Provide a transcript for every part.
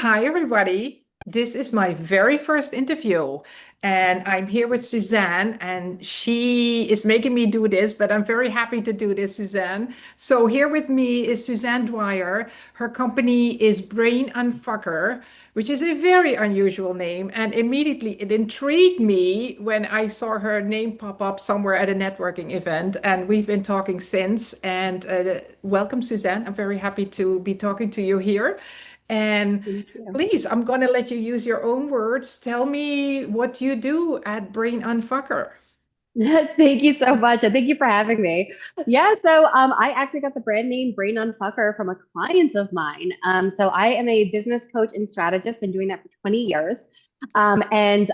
Hi, everybody. This is my very first interview, and I'm here with Suzanne, and she is making me do this, but I'm very happy to do this, Suzanne. So, here with me is Suzanne Dwyer. Her company is Brain Unfucker, which is a very unusual name, and immediately it intrigued me when I saw her name pop up somewhere at a networking event, and we've been talking since. And welcome, Suzanne. I'm very happy to be talking to you here. And Thank you. please, I'm going to let you use your own words. Tell me what you do at Brain Unfucker. Thank you so much. And thank you for having me. So I actually got the brand name Brain Unfucker from a client of mine. So I am a business coach and strategist, been doing that for 20 years. I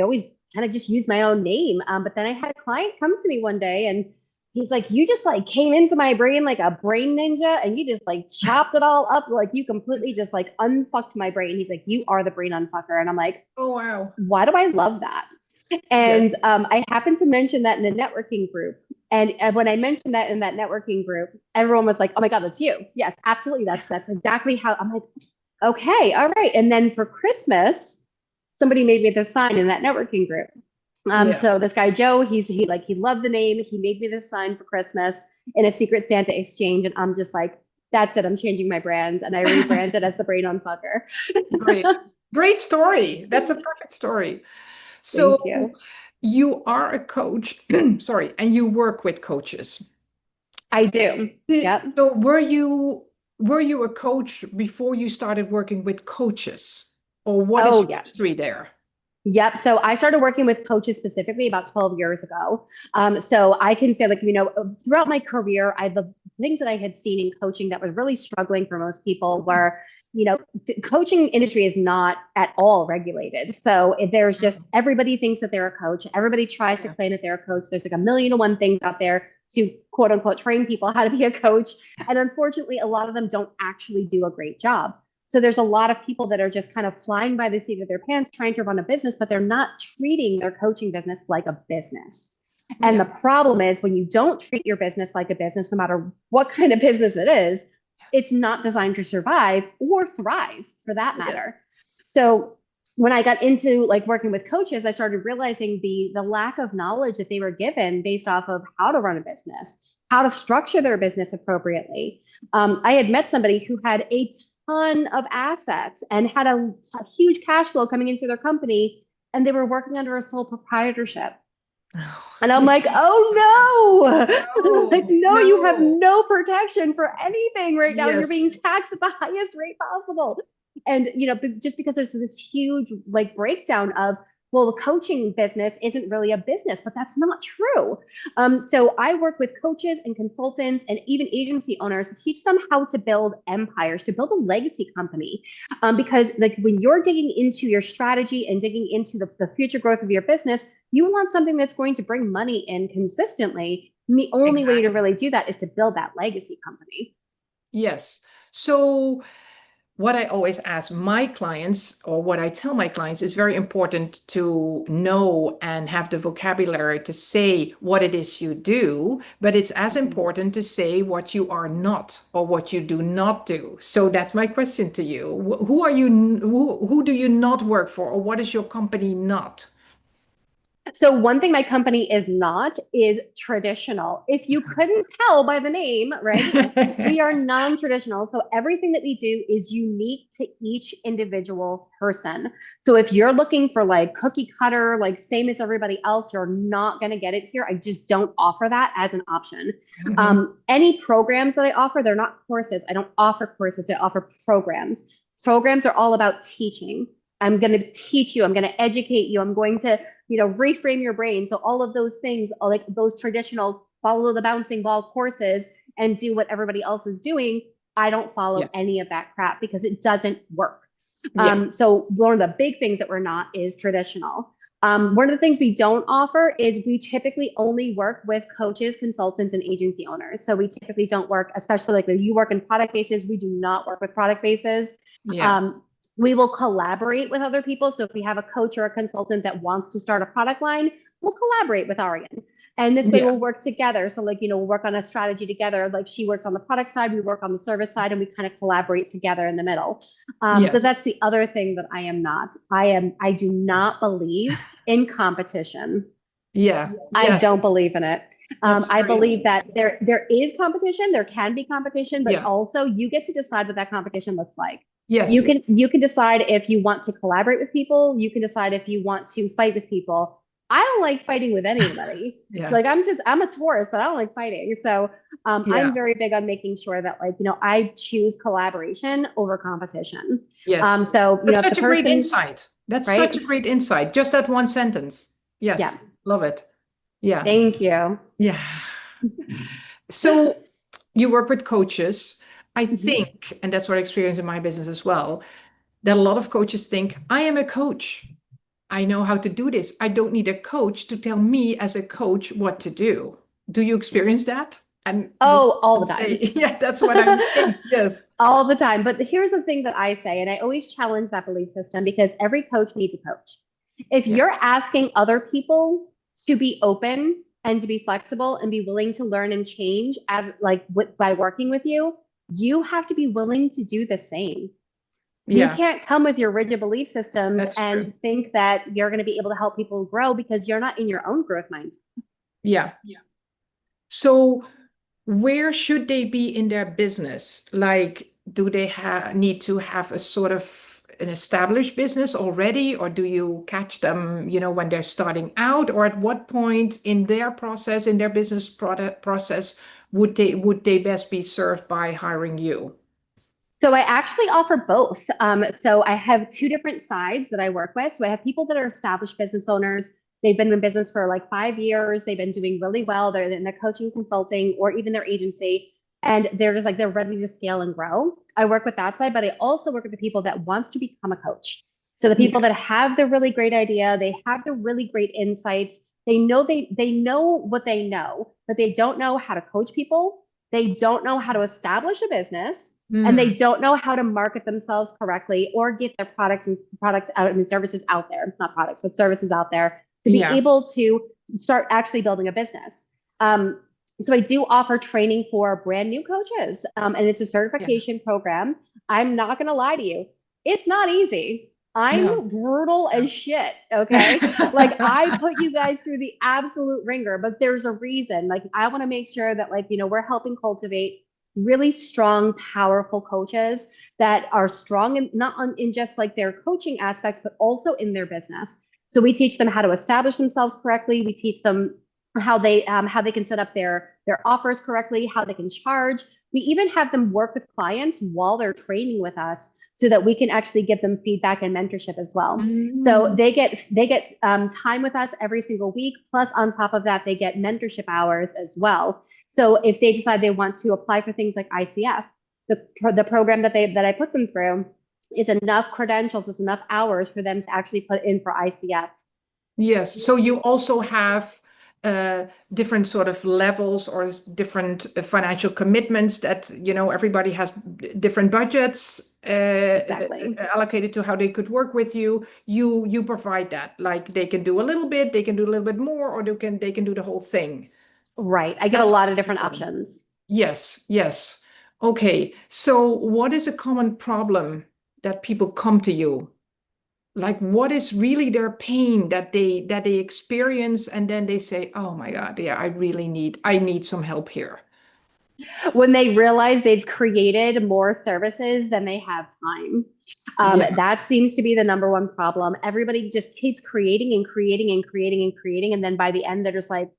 always kind of just use my own name. But then I had a client come to me one day and he's like, you just like came into my brain like a brain ninja and you just like chopped it all up. Like you completely just like unfucked my brain. He's like, you are the brain unfucker. And I'm like, Oh, wow. why do I love that? Yes. And I happened to mention that in a networking group. And when I mentioned that in that networking group, everyone was like, "Oh my God, that's you!" Yes, absolutely. That's exactly how. I'm like, "Okay, all right." And then for Christmas, somebody made me this sign in that networking group. Yeah. So this guy Joe, he loved the name. He made me this sign for Christmas in a Secret Santa exchange, and I'm just like, "That's it. I'm changing my brand," and I rebranded as the Brain on Fucker. Great. Great story. That's a perfect story. Thank So you. you are a coach, sorry, and you work with coaches. I do. Yep. So were you a coach before you started working with coaches? Or what is Oh your yes. history there? Yep. So I started working with coaches specifically about 12 years ago. So I can say, like, throughout my career, the things that I had seen in coaching that was really struggling for most people were, the coaching industry is not at all regulated. So there's just everybody thinks that they're a coach. Everybody tries to Yeah. claim that they're a coach. There's like a million and one things out there to quote unquote train people how to be a coach. And unfortunately, a lot of them don't actually do a great job. So there's a lot of people that are just kind of flying by the seat of their pants trying to run a business, but they're not treating their coaching business like a business. And the Yeah. problem is when you don't treat your business like a business, no matter what kind of business it is, it's not designed to survive or thrive for that Yes. matter. So when I got into like working with coaches, I started realizing the lack of knowledge that they were given based off of how to run a business, how to structure their business appropriately. I had met somebody who had a ton of assets and had a huge cash flow coming into their company, and they were working under a sole proprietorship. Oh, And I'm yeah. like, oh no, like, No, no, you have no. no protection for anything right now. And you're Yes. being taxed at the highest rate possible. And, just because there's this huge like breakdown of, well, the coaching business isn't really a business, but that's not true. So I work with coaches and consultants and even agency owners to teach them how to build empires, to build a legacy company. Because like when you're digging into your strategy and digging into the future growth of your business, you want something that's going to bring money in consistently. And the only way to Exactly. really do that is to build that legacy company. Yes. So what I always ask my clients, or what I tell my clients, is very important to know and have the vocabulary to say what it is you do, but it's as Mhm. important to say what you are not or what you do not do. So that's my question to you. Who are you, who do you not work for, or what is your company not? So one thing my company is not is traditional. If you couldn't tell by the name, right? We are non-traditional. So everything that we do is unique to each individual person. So if you're looking for like cookie cutter, like same as everybody else, you're not going to get it here. I just don't offer that as an option. Mhm. Any programs that I offer, they're not courses. I don't offer courses. I offer programs. Programs are all about teaching. I'm going to teach you. I'm going to educate you. I'm going to reframe your brain. So all of those things, like those traditional follow the bouncing ball courses and do what everybody else is doing, I don't Yeah. follow any of that crap because it doesn't work. Yeah. So one of the big things that we're not is traditional. One of the things we don't offer is we typically only work with coaches, consultants, and agency owners. So we typically don't work, especially like when you work in product bases, we do not work with product bases. Yeah. Um, We will collaborate with other people. So if we have a coach or a consultant that wants to start a product line, we'll collaborate with Arian. And this way Yeah. we'll work together. So like, we'll work on a strategy together. Like she works on the product side, we work on the service side, and we kind of collaborate together in the middle. Because Yes. that's the other thing that I am not. I do not believe in competition. Yeah. I Yes. don't believe in it. That's I very, believe that there is competition, there can be competition, but yeah. also you get to decide what that competition looks like. Yes. You can decide if you want to collaborate with people. You can decide if you want to fight with people. I don't like fighting with anybody. Yeah. Like I'm a Taurus, but I don't like fighting. So Yeah. I'm very big on making sure that like I choose collaboration over competition. Yes. So That's if the such a great person, insight. That's such a right? great insight. Just that one sentence. Yeah. Yes. Love it. Yeah. Thank you. Yeah. So you work with coaches. I Mhm. think, and that's what I experience in my business as well, that a lot of coaches think, I am a coach. I know how to do this. I don't need a coach to tell me as a coach what to do. Do you experience that? And would Oh, all you the time. say, yeah, that's what I think. Yes. All the time. But here's the thing that I say, and I always challenge that belief system because every coach needs a coach. If Yeah. you're asking other people to be open and to be flexible and be willing to learn and change as like by working with you, you have to be willing to do the same. You Yeah, can't come with your rigid belief systems that's true. and think that you're going to be able to help people grow because you're not in your own growth mindset. Yeah. So where should they be in their business? Like, do they need to have a sort of an established business already, or do you catch them, when they're starting out, or at what point in their process, in their business product process, would they best be served by hiring you? So I actually offer both. So I have two different sides that I work with. So I have people that are established business owners. They've been in business for like 5 years. They've been doing really well. They're in their coaching, consulting, or even their agency, and they're just like they're ready to scale and grow. I work with that side, but I also work with the people that wants to become a coach. So the people Yeah. that have the really great idea, they have the really great insights. They know what they know, but they don't know how to coach people. They don't know how to establish a business and Hmm. they don't know how to market themselves correctly or get their products out and services out there, not products, but services out there to be Yeah. able to start actually building a business. So I do offer training for brand new coaches, and it's a Yeah. certification program. I'm not going to lie to you. It's not easy. No. I'm brutal No. as shit. Okay. Like I put you guys through the absolute ringer, but there's a reason. Like I want to make sure that we're helping cultivate really strong, powerful coaches that are strong in not in just like their coaching aspects, but also in their business. So we teach them how to establish themselves correctly. We teach them how they can set up their offers correctly, how they can charge. We even have them work with clients while they're training with us so that we can actually give them feedback and mentorship as well. So Mm. they get time with us every single week. Plus, on top of that, they get mentorship hours as well. So if they decide they want to apply for things like ICF, the program that I put them through is enough credentials, it's enough hours for them to actually put in for ICF. Yes. So you also have different sort of levels or different financial commitments that, everybody has different budgets Exactly. allocated to how they could work with you. You provide that. Like they can do a little bit, they can do a little bit more, or they can do the whole thing. Right. I give a That's lot also of different important. options. Yes, yes. Okay. So what is a common problem that people come to you? Like what is really their pain that they experience and then they say, "Oh my God, yeah, I need some help here." When they realize they've created more services than they have time. Yeah. That seems to be the number one problem. Everybody just keeps creating and creating and creating and creating. And then by the end, they're just like,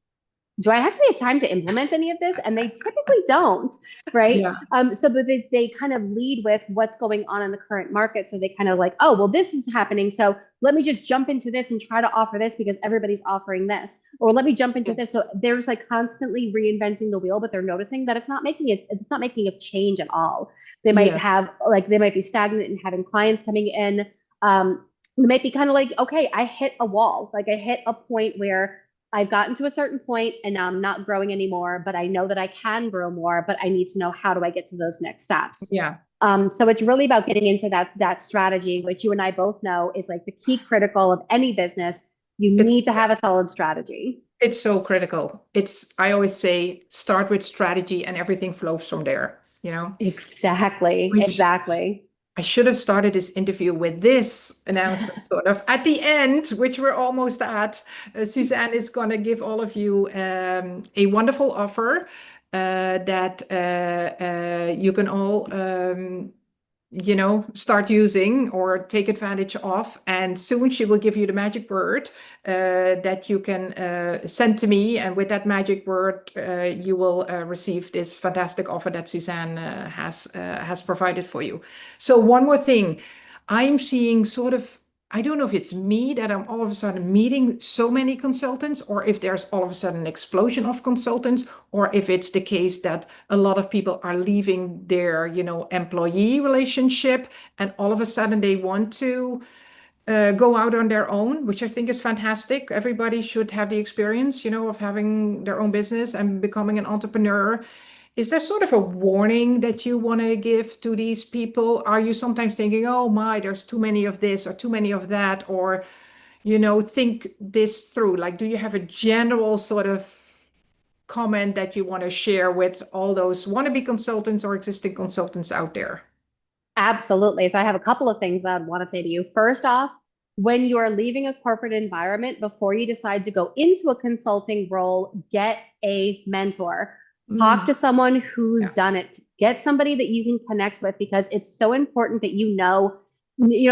do I actually have time to implement any of this? And they typically don't, right? Yeah. But they kind of lead with what's going on in the current market. So they kind of like, oh, well, this is happening. So let me just jump into this and try to offer this because everybody's offering this. Or let me jump into this. So there's like constantly reinventing the wheel, but they're noticing that it's not making a change at all. Yes. They might be stagnant and having clients coming in. They might be kind of like, okay, I hit a wall. Like I hit a point where I've gotten to a certain point and now I'm not growing anymore, but I know that I can grow more, but I need to know how do I get to those next steps. Yeah. So it's really about getting into that strategy, which you and I both know is like the key critical of any business. You need It's to have a solid strategy. it's so critical. I always say, start with strategy and everything flows from there, you know? Exactly. Which Exactly. I should have started this interview with this announcement sort of at the end, which we're almost at. Suzanne is going to give all of you a wonderful offer that you can all start using or take advantage of. And soon she will give you the magic word that you can send to me. And with that magic word, you will receive this fantastic offer that Suzanne has provided for you. So one more thing, I'm seeing sort of, I don't know if it's me that I'm all of a sudden meeting so many consultants, or if there's all of a sudden an explosion of consultants, or if it's the case that a lot of people are leaving their, employee relationship and all of a sudden they want to go out on their own, which I think is fantastic. Everybody should have the experience, of having their own business and becoming an entrepreneur. Is there sort of a warning that you want to give to these people? Are you sometimes thinking, oh my, there's too many of this or too many of that, or, think this through? Like, do you have a general sort of comment that you want to share with all those wannabe consultants or existing consultants out there? Absolutely. So I have a couple of things that I want to say to you. First off, when you are leaving a corporate environment, before you decide to go into a consulting role, get a mentor. Talk Mm, to someone who's yeah. done it. Get somebody that you can connect with because it's so important that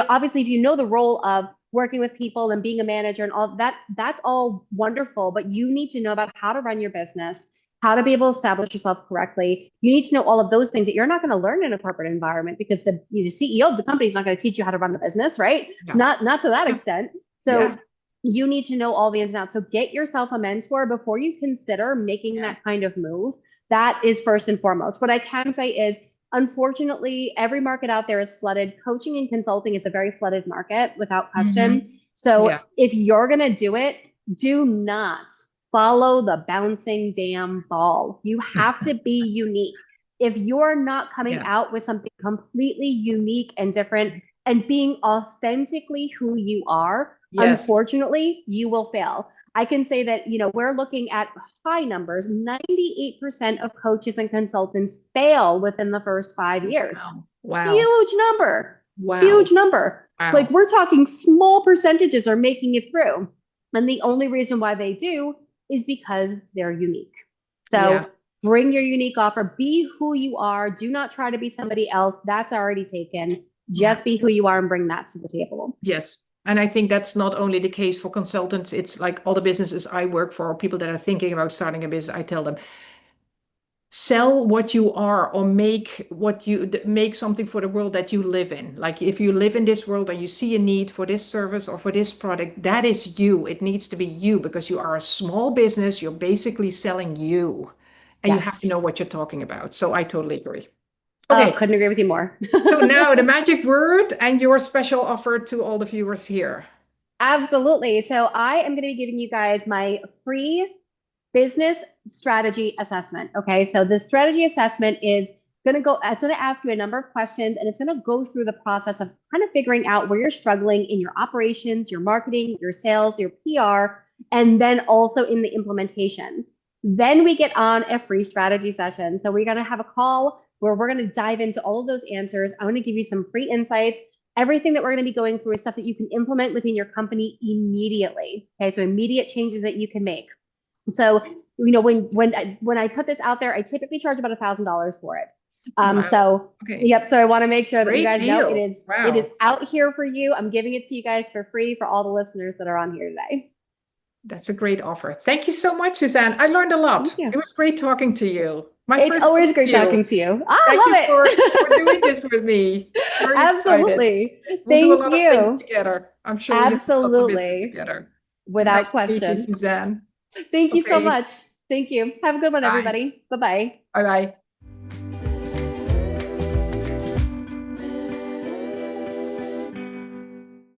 obviously if you know the role of working with people and being a manager and all that, that's all wonderful, but you need to know about how to run your business, how to be able to establish yourself correctly. You need to know all of those things that you're not going to learn in a corporate environment because the CEO of the company is not going to teach you how to run the business, right? Yeah. Not to that Yeah. extent. Yeah. So you need to know all the ins and outs. So get yourself a mentor before you consider making Yeah. that kind of move. That is first and foremost. What I can say is, unfortunately, every market out there is flooded. Coaching and consulting is a very flooded market without question. Mhm. So Yeah. if you're going to do it, do not follow the bouncing damn ball. You have to be unique. If you're not coming Yeah. out with something completely unique and different and being authentically who you are, Yes. unfortunately, you will fail. I can say that, we're looking at high numbers. 98% of coaches and consultants fail within the first 5 years. Wow. Wow. Huge number, Wow. huge number. Like Wow. we're talking small percentages are making it through. And the only reason why they do is because they're unique. Yeah. So bring your unique offer, be who you are. Do not try to be somebody else. That's already taken. Yeah. Just be who you are and bring that to the table. Yes. And I think that's not only the case for consultants, it's like all the businesses I work for, or people that are thinking about starting a business, I tell them, sell what you are, or make something for the world that you live in. Like if you live in this world and you see a need for this service or for this product, that is you. It needs to be you because you are a small business. You're basically selling you, and you have to Yes. know what you're talking about. So I totally agree. Oh, Okay. couldn't agree with you more. So now the magic word and your special offer to all the viewers here. Absolutely. So I am going to be giving you guys my free business strategy assessment. Okay. So the strategy assessment is it's going to ask you a number of questions and it's going to go through the process of kind of figuring out where you're struggling in your operations, your marketing, your sales, your PR, and then also in the implementation. Then we get on a free strategy session. So we're going to have a call where we're going to dive into all of those answers. I'm going to give you some free insights. Everything that we're going to be going through is stuff that you can implement within your company immediately. Okay. So immediate changes that you can make. So, when I put this out there, I typically charge about $1,000 for it. Wow. So Okay. yep. So I want to make sure that you Great guys know deal. it is Wow. out here for you. I'm giving it to you guys for free for all the listeners that are on here today. That's a great offer. Thank you so much, Suzanne. I learned a Thank lot. It you. was great talking to you. My It's first always great interview. talking to you. I Thank love you for doing it. this with me. Very excited. Absolutely. We'll do a Thank lot of things you. together. I'm sure we're going to do lots of business Absolutely. together. Nice Without to meet you, question. Suzanne. Thank you so Okay. much. Thank you. Have a good one, Bye. everybody. Bye bye. Bye bye.